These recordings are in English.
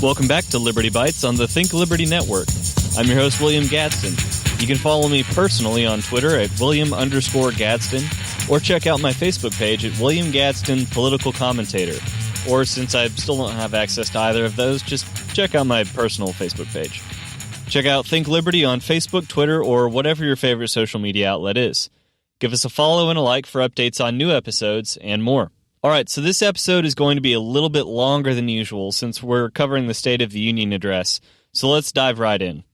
Welcome back to Liberty Bytes on the Think Liberty Network. I'm your host, William Gadsden. You can follow me personally on Twitter at William_Gadsden, or check out my Facebook page at William Gadsden Political Commentator. Or since I still don't have access to either of those, just check out my personal Facebook page. Check out Think Liberty on Facebook, Twitter, or whatever your favorite social media outlet is. Give us a follow and a like for updates on new episodes and more. All right, so this episode is going to be a little bit longer than usual since we're covering the State of the Union address, so let's dive right in.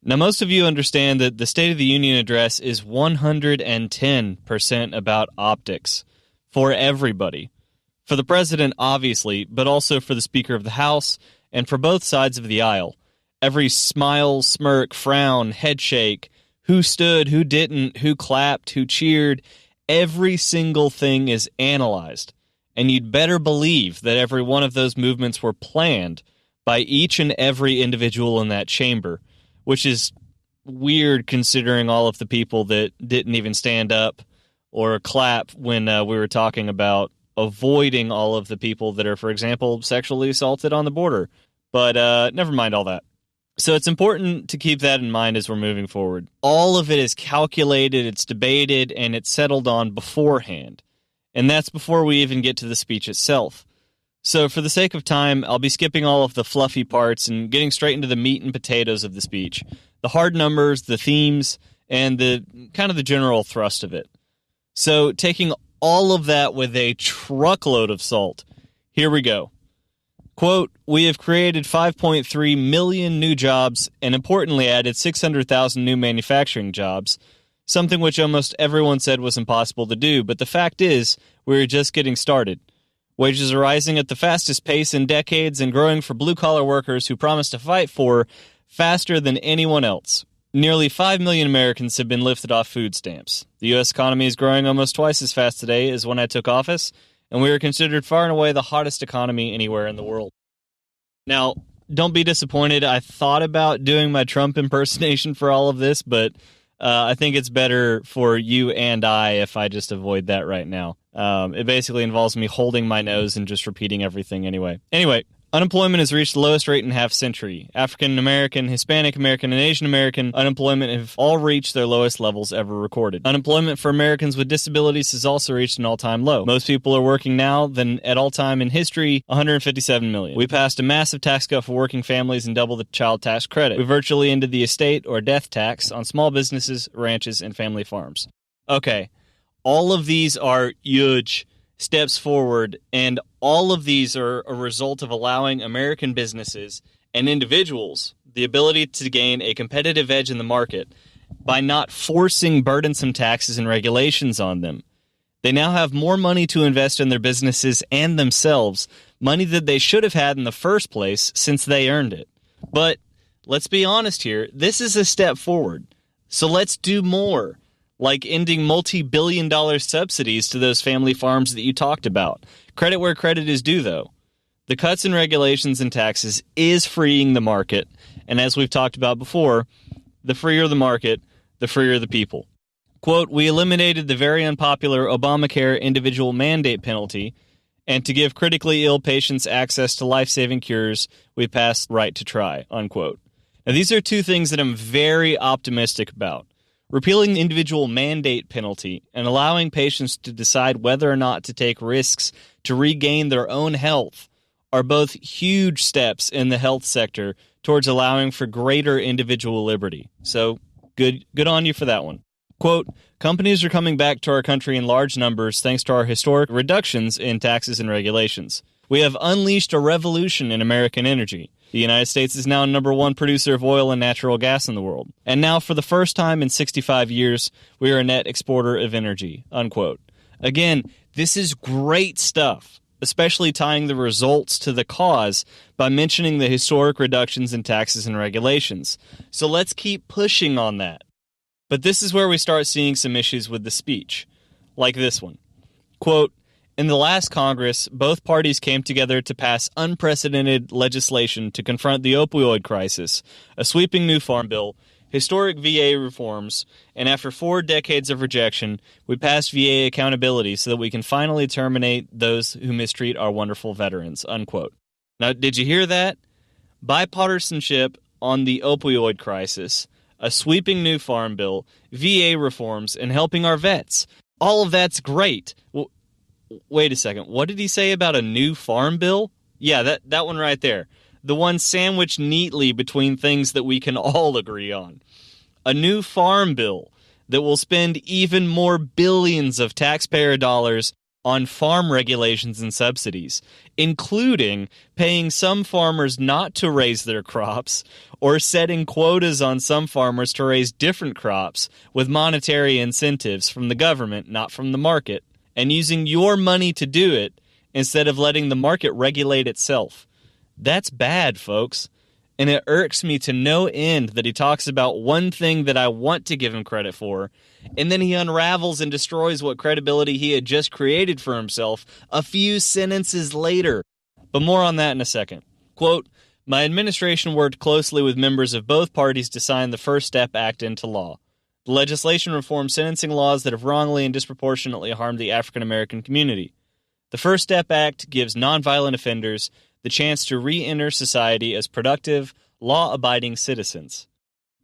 Now, most of you understand that the State of the Union address is 110% about optics for everybody. For the president, obviously, but also for the Speaker of the House and for both sides of the aisle. Every smile, smirk, frown, headshake, who stood, who didn't, who clapped, who cheered, every single thing is analyzed. And you'd better believe that every one of those movements were planned by each and every individual in that chamber, which is weird considering all of the people that didn't even stand up or clap when we were talking about avoiding all of the people that are, for example, sexually assaulted on the border. But never mind all that. So it's important to keep that in mind as we're moving forward. All of it is calculated, it's debated, and it's settled on beforehand. And that's before we even get to the speech itself. So for the sake of time, I'll be skipping all of the fluffy parts and getting straight into the meat and potatoes of the speech. The hard numbers, the themes, and the kind of the general thrust of it. So taking all of that with a truckload of salt, here we go. Quote, we have created 5.3 million new jobs and importantly added 600,000 new manufacturing jobs, something which almost everyone said was impossible to do, but the fact is, we're just getting started. Wages are rising at the fastest pace in decades and growing for blue-collar workers who promise to fight for faster than anyone else. Nearly 5 million Americans have been lifted off food stamps. The U.S. economy is growing almost twice as fast today as when I took office, and we are considered far and away the hottest economy anywhere in the world. Now, don't be disappointed. I thought about doing my Trump impersonation for all of this, but I think it's better for you and I if I just avoid that right now. It basically involves me holding my nose and just repeating everything anyway. Anyway, unemployment has reached the lowest rate in half a century. African American, Hispanic American, and Asian American unemployment have all reached their lowest levels ever recorded. Unemployment for Americans with disabilities has also reached an all-time low. Most people are working now than at all time in history, 157 million. We passed a massive tax cut for working families and doubled the child tax credit. We virtually ended the estate or death tax on small businesses, ranches, and family farms. Okay, all of these are huge steps forward, and all of these are a result of allowing American businesses and individuals the ability to gain a competitive edge in the market by not forcing burdensome taxes and regulations on them. They now have more money to invest in their businesses and themselves, money that they should have had in the first place since they earned it. But let's be honest here, this is a step forward. So let's do more. Like ending multi-billion-dollar subsidies to those family farms that you talked about. Credit where credit is due, though. The cuts in regulations and taxes is freeing the market, and as we've talked about before, the freer the market, the freer the people. Quote, we eliminated the very unpopular Obamacare individual mandate penalty, and to give critically ill patients access to life-saving cures, we passed right to try, unquote. Now, these are two things that I'm very optimistic about. Repealing the individual mandate penalty and allowing patients to decide whether or not to take risks to regain their own health are both huge steps in the health sector towards allowing for greater individual liberty. So good on you for that one. Quote, companies are coming back to our country in large numbers thanks to our historic reductions in taxes and regulations. We have unleashed a revolution in American energy. The United States is now number one producer of oil and natural gas in the world. And now, for the first time in 65 years, we are a net exporter of energy, unquote. Again, this is great stuff, especially tying the results to the cause by mentioning the historic reductions in taxes and regulations. So let's keep pushing on that. But this is where we start seeing some issues with the speech, like this one. Quote, in the last Congress, both parties came together to pass unprecedented legislation to confront the opioid crisis, a sweeping new farm bill, historic VA reforms, and after 4 decades of rejection, we passed VA accountability so that we can finally terminate those who mistreat our wonderful veterans, unquote. Now, did you hear that? bipartisanship on the opioid crisis, a sweeping new farm bill, VA reforms, and helping our vets. All of that's great. Well, wait a second. What did he say about a new farm bill? Yeah, that one right there. The one sandwiched neatly between things that we can all agree on. A new farm bill that will spend even more billions of taxpayer dollars on farm regulations and subsidies, including paying some farmers not to raise their crops or setting quotas on some farmers to raise different crops with monetary incentives from the government, not from the market, and using your money to do it instead of letting the market regulate itself. That's bad, folks. And it irks me to no end that he talks about one thing that I want to give him credit for, and then he unravels and destroys what credibility he had just created for himself a few sentences later. But more on that in a second. Quote, my administration worked closely with members of both parties to sign the First Step Act into law. The legislation reforms sentencing laws that have wrongly and disproportionately harmed the African American community. The First Step Act gives nonviolent offenders the chance to re-enter society as productive, law-abiding citizens.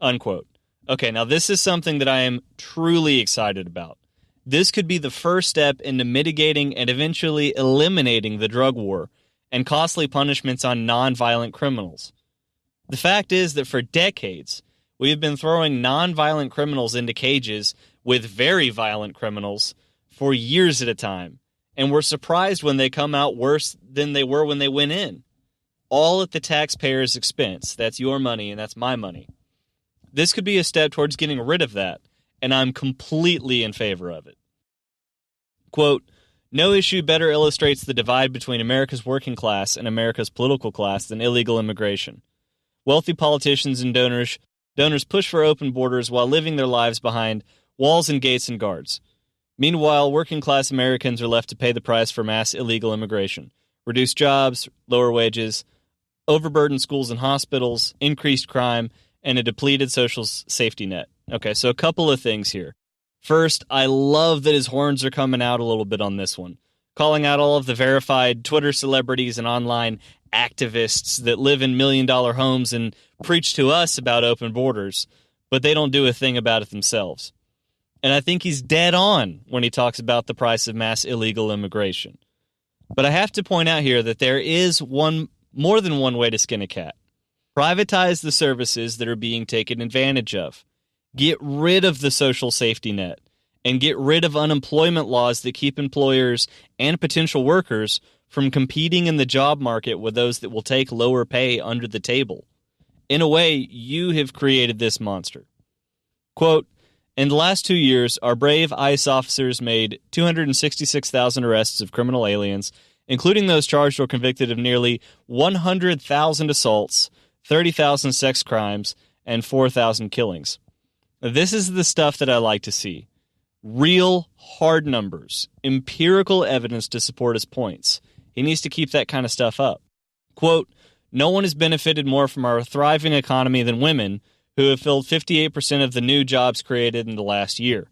Unquote. Okay, now this is something that I am truly excited about. This could be the first step into mitigating and eventually eliminating the drug war and costly punishments on nonviolent criminals. The fact is that for decades, we have been throwing nonviolent criminals into cages with very violent criminals for years at a time. And we're surprised when they come out worse than they were when they went in. All at the taxpayer's expense. That's your money and that's my money. This could be a step towards getting rid of that, and I'm completely in favor of it. Quote, no issue better illustrates the divide between America's working class and America's political class than illegal immigration. Wealthy politicians and donors push for open borders while living their lives behind walls and gates and guards. Meanwhile, working-class Americans are left to pay the price for mass illegal immigration. Reduced jobs, lower wages, overburdened schools and hospitals, increased crime, and a depleted social safety net. Okay, so a couple of things here. First, I love that his horns are coming out a little bit on this one, calling out all of the verified Twitter celebrities and online activists that live in million-dollar homes and preach to us about open borders, but they don't do a thing about it themselves. And I think he's dead on when he talks about the price of mass illegal immigration. But I have to point out here that there is more than one way to skin a cat. Privatize the services that are being taken advantage of. Get rid of the social safety net. And get rid of unemployment laws that keep employers and potential workers from competing in the job market with those that will take lower pay under the table. In a way, you have created this monster. Quote, in the last 2 years, our brave ICE officers made 266,000 arrests of criminal aliens, including those charged or convicted of nearly 100,000 assaults, 30,000 sex crimes, and 4,000 killings. This is the stuff that I like to see. Real, hard numbers, empirical evidence to support his points. He needs to keep that kind of stuff up. Quote, no one has benefited more from our thriving economy than women, who have filled 58% of the new jobs created in the last year.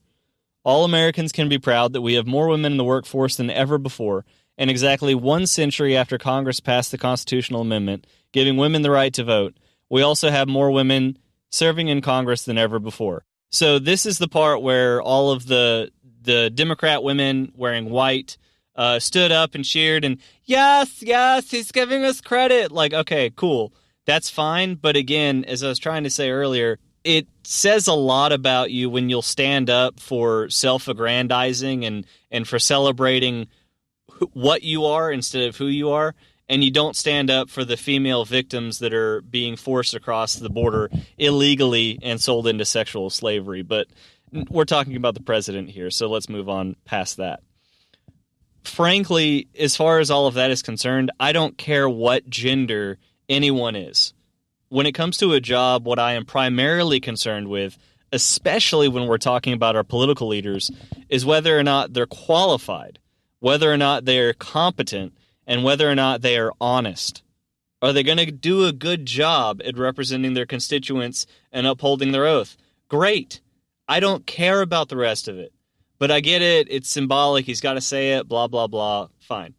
All Americans can be proud that we have more women in the workforce than ever before, and exactly 1 century after Congress passed the constitutional amendment giving women the right to vote, we also have more women serving in Congress than ever before. So this is the part where all of the Democrat women wearing white stood up and cheered and, yes, he's giving us credit. Like, okay, cool. That's fine, but again, as I was trying to say earlier, it says a lot about you when you'll stand up for self-aggrandizing and for celebrating what you are instead of who you are, and you don't stand up for the female victims that are being forced across the border illegally and sold into sexual slavery. But we're talking about the president here, so let's move on past that. Frankly, as far as all of that is concerned, I don't care what gender anyone is. When it comes to a job, what I am primarily concerned with, especially when we're talking about our political leaders, is whether or not they're qualified, whether or not they're competent, and whether or not they are honest. Are they going to do a good job at representing their constituents and upholding their oath? Great. I don't care about the rest of it. But I get it. It's symbolic. He's got to say it. Blah, blah, blah. Fine.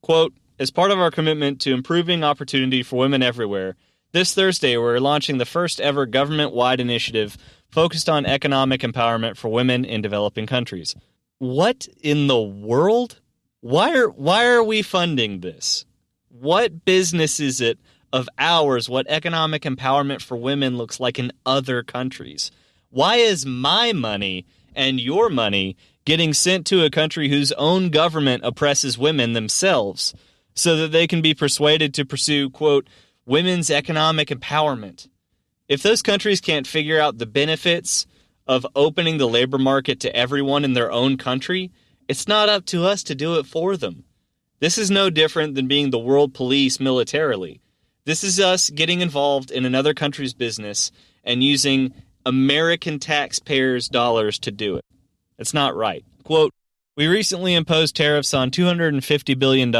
Quote, As part of our commitment to improving opportunity for women everywhere, this Thursday we're launching the first ever government-wide initiative focused on economic empowerment for women in developing countries. What in the world? Why are we funding this? What business is it of ours what economic empowerment for women looks like in other countries? Why is my money and your money getting sent to a country whose own government oppresses women themselves so that they can be persuaded to pursue, quote, women's economic empowerment? If those countries can't figure out the benefits of opening the labor market to everyone in their own country, it's not up to us to do it for them. This is no different than being the world police militarily. This is us getting involved in another country's business and using American taxpayers' dollars to do it. It's not right. Quote, we recently imposed tariffs on $250 billion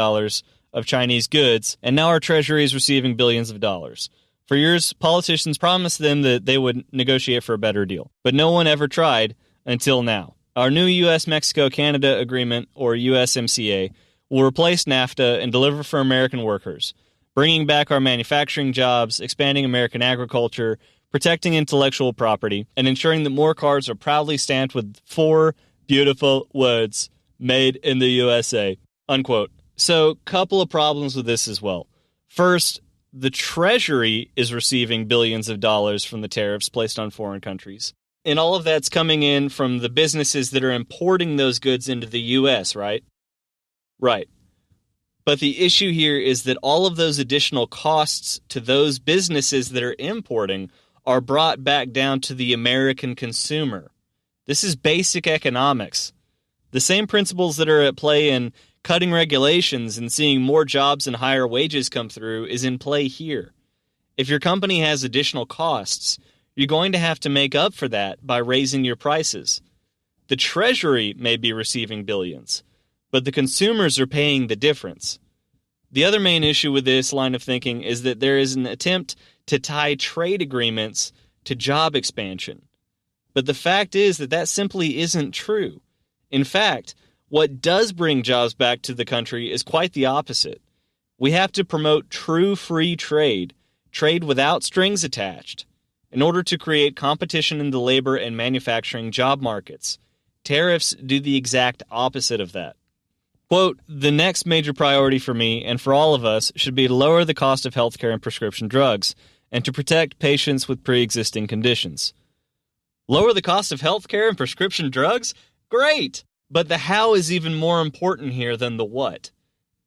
of Chinese goods, and now our treasury is receiving billions of dollars. For years, politicians promised them that they would negotiate for a better deal, but no one ever tried until now. Our new U.S.-Mexico-Canada Agreement, or USMCA, will replace NAFTA and deliver for American workers, bringing back our manufacturing jobs, expanding American agriculture, protecting intellectual property, and ensuring that more cars are proudly stamped with 4 beautiful words, made in the USA, unquote. So, couple of problems with this as well. First, the Treasury is receiving billions of dollars from the tariffs placed on foreign countries. And all of that's coming in from the businesses that are importing those goods into the U.S., right? Right. But the issue here is that all of those additional costs to those businesses that are importing are brought back down to the American consumer. This is basic economics. The same principles that are at play in cutting regulations and seeing more jobs and higher wages come through is in play here. If your company has additional costs, you're going to have to make up for that by raising your prices. The Treasury may be receiving billions, but the consumers are paying the difference. The other main issue with this line of thinking is that there is an attempt to tie trade agreements to job expansion. But the fact is that simply isn't true. In fact, what does bring jobs back to the country is quite the opposite. We have to promote true free trade, trade without strings attached, in order to create competition in the labor and manufacturing job markets. Tariffs do the exact opposite of that. Quote, the next major priority for me and for all of us should be to lower the cost of healthcare and prescription drugs and to protect patients with pre-existing conditions. Lower the cost of healthcare and prescription drugs? Great! But the how is even more important here than the what.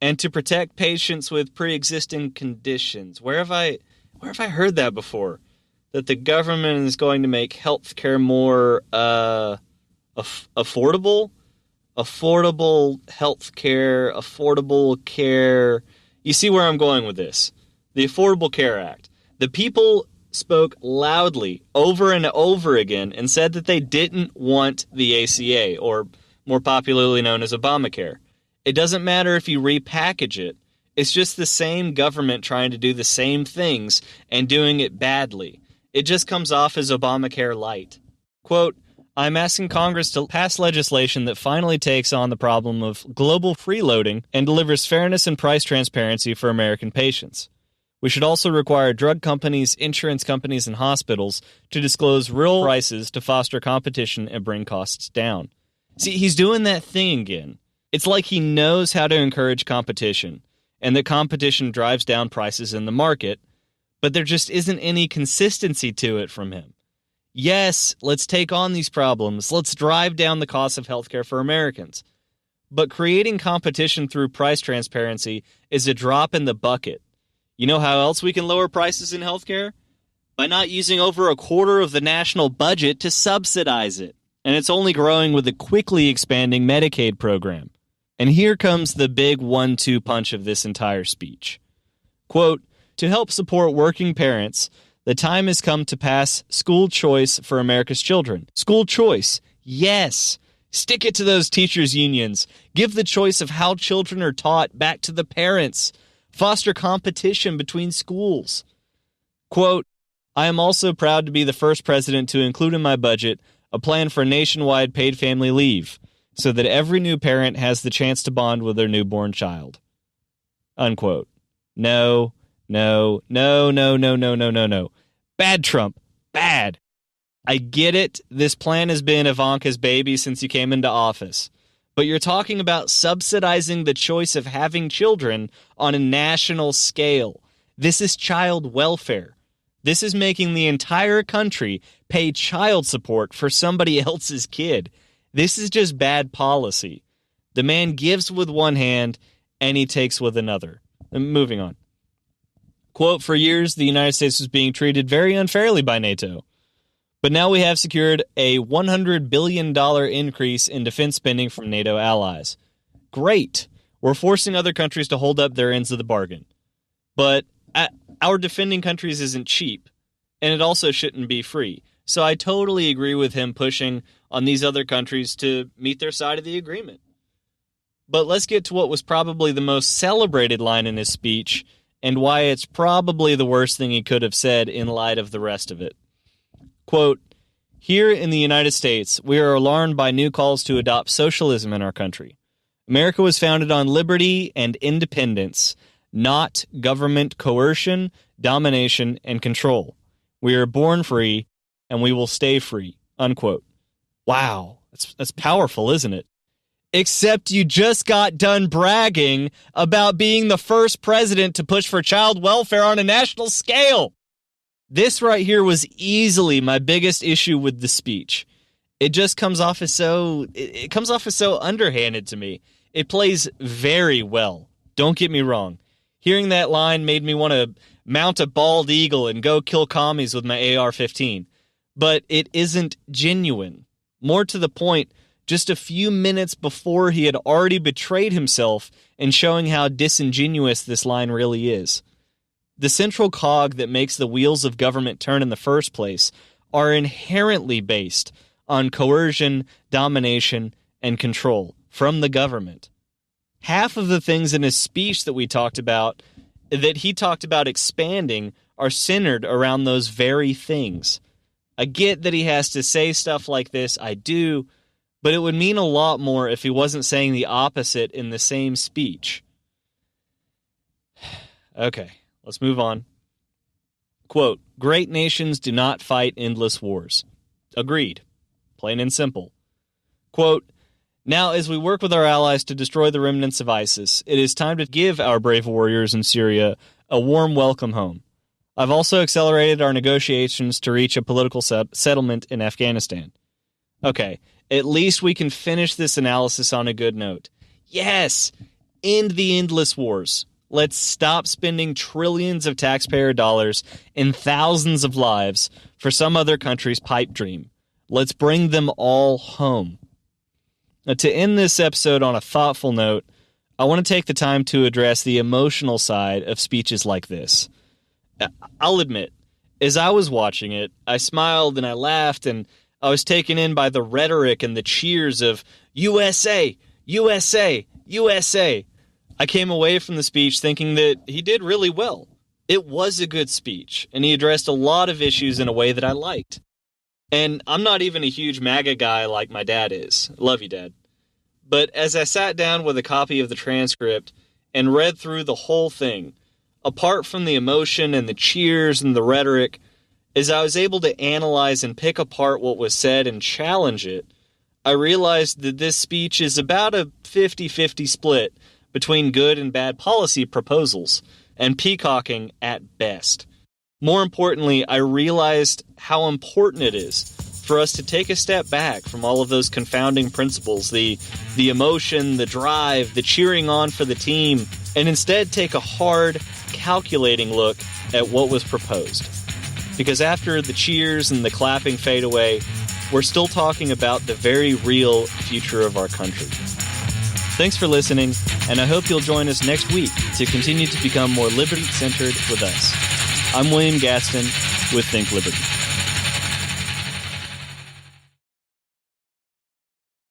And to protect patients with pre-existing conditions. Where have I heard that before? That the government is going to make healthcare more affordable? Affordable healthcare, affordable care. You see where I'm going with this. The Affordable Care Act. The people spoke loudly over and over again and said that they didn't want the ACA, or more popularly known as Obamacare. It doesn't matter if you repackage it. It's just the same government trying to do the same things and doing it badly. It just comes off as Obamacare light. Quote, I'm asking Congress to pass legislation that finally takes on the problem of global freeloading and delivers fairness and price transparency for American patients. We should also require drug companies, insurance companies, and hospitals to disclose real prices to foster competition and bring costs down. See, he's doing that thing again. It's like he knows how to encourage competition, and that competition drives down prices in the market, but there just isn't any consistency to it from him. Yes, let's take on these problems. Let's drive down the cost of healthcare for Americans. But creating competition through price transparency is a drop in the bucket. You know how else we can lower prices in healthcare? By not using over a quarter of the national budget to subsidize it. And it's only growing with a quickly expanding Medicaid program. And here comes the big 1-2 punch of this entire speech. Quote, to help support working parents, the time has come to pass school choice for America's children. School choice, yes. Stick it to those teachers' unions. Give the choice of how children are taught back to the parents. Foster competition between schools. Quote, I am also proud to be the first president to include in my budget a plan for nationwide paid family leave so that every new parent has the chance to bond with their newborn child. unquote. No, no, no, no, no, no, no, no, no. Bad, Trump. Bad. I get it. This plan has been Ivanka's baby since you came into office. But you're talking about subsidizing the choice of having children on a national scale. This is child welfare. This is making the entire country pay child support for somebody else's kid. This is just bad policy. The man gives with one hand and he takes with another. Moving on. Quote, for years, the United States was being treated very unfairly by NATO. But now we have secured a $100 billion increase in defense spending from NATO allies. Great. We're forcing other countries to hold up their ends of the bargain. But our defending countries isn't cheap, and it also shouldn't be free. So I totally agree with him pushing on these other countries to meet their side of the agreement. But let's get to what was probably the most celebrated line in his speech, and why it's probably the worst thing he could have said in light of the rest of it. Quote, here in the United States, we are alarmed by new calls to adopt socialism in our country. America was founded on liberty and independence, not government coercion, domination, and control. We are born free, and we will stay free, unquote. Wow, that's powerful, isn't it? Except you just got done bragging about being the first president to push for child welfare on a national scale. This right here was easily my biggest issue with the speech. It just comes off as so underhanded to me. It plays very well. Don't get me wrong. Hearing that line made me want to mount a bald eagle and go kill commies with my AR-15. But it isn't genuine. More to the point, just a few minutes before he had already betrayed himself in showing how disingenuous this line really is. The central cog that makes the wheels of government turn in the first place are inherently based on coercion, domination, and control from the government. Half of the things in his speech that he talked about expanding are centered around those very things. I get that he has to say stuff like this, I do, but it would mean a lot more if he wasn't saying the opposite in the same speech. Okay. Let's move on. Quote, great nations do not fight endless wars. Agreed. Plain and simple. Quote, now as we work with our allies to destroy the remnants of ISIS, it is time to give our brave warriors in Syria a warm welcome home. I've also accelerated our negotiations to reach a political settlement in Afghanistan. Okay, at least we can finish this analysis on a good note. Yes, end the endless wars. Let's stop spending trillions of taxpayer dollars and thousands of lives for some other country's pipe dream. Let's bring them all home. Now, to end this episode on a thoughtful note, I want to take the time to address the emotional side of speeches like this. I'll admit, as I was watching it, I smiled and I laughed, and I was taken in by the rhetoric and the cheers of USA, USA, USA. I came away from the speech thinking that he did really well. It was a good speech, and he addressed a lot of issues in a way that I liked. And I'm not even a huge MAGA guy like my dad is. Love you, Dad. But as I sat down with a copy of the transcript and read through the whole thing, apart from the emotion and the cheers and the rhetoric, as I was able to analyze and pick apart what was said and challenge it, I realized that this speech is about a 50-50 split between good and bad policy proposals, and peacocking at best. More importantly, I realized how important it is for us to take a step back from all of those confounding principles, the emotion, the drive, the cheering on for the team, and instead take a hard, calculating look at what was proposed. Because after the cheers and the clapping fade away, we're still talking about the very real future of our country. Thanks for listening, and I hope you'll join us next week to continue to become more liberty-centered with us. I'm William Gaston with Think Liberty.